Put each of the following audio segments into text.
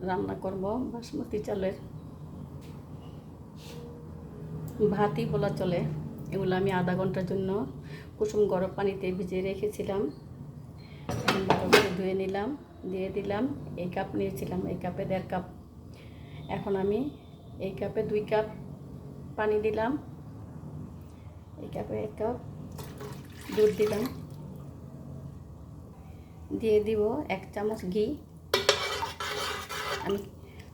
রান্না করব বাসমতি চালের ভাতই বলা চলে। এগুলো আমি আধা ঘন্টার জন্য কুসুম গরম পানিতে ভিজিয়ে রেখেছিলাম। ভালো করে ধুয়ে নিলাম, দিয়ে দিলাম। এই কাপ নিয়েছিলাম, এই কাপে 1.5 কাপ। এখন আমি এই কাপে 2 কাপ পানি দিলাম, এই কাপে 1 কাপ দুধ দিলাম, দিয়ে দিব 1 চামচ ঘি। আমি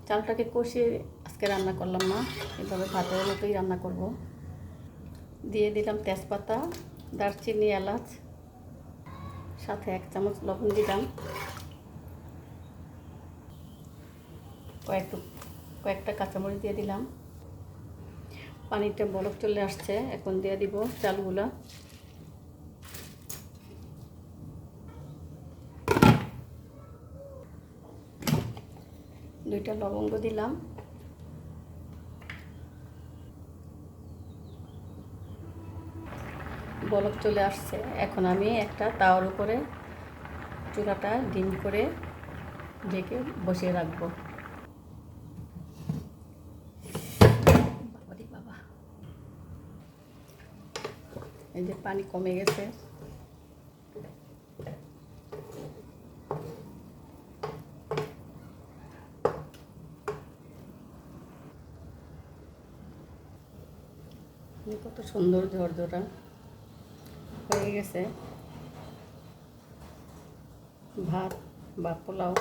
চালটাকে কষিয়ে আজকে রান্না করলাম না, এভাবে ভাতের মতোই রান্না করব। দিয়ে দিলাম তেজপাতা, দারচিনি, এলাচ, সাথে 1 চামচ লবণ দিলাম। কয়েকটা কাঁচামরিচ দিয়ে দিলাম। পানিটা বলক চলে আসছে, এখন দিয়ে দিব চালগুলা। দুইটা লবঙ্গ দিলাম। বলক চলে আসছে, এখন আমি একটা তাওয়ার উপরে চুলাটা ডিম করে ঢেকে বসিয়ে রাখবো। বাবা, এই যে পানি কমে গেছে। কত সুন্দর ঝরঝরা হয়ে গেছে ভাত বা পোলাও।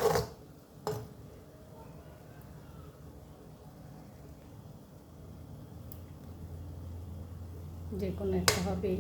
যে কোনো একটা হবেই।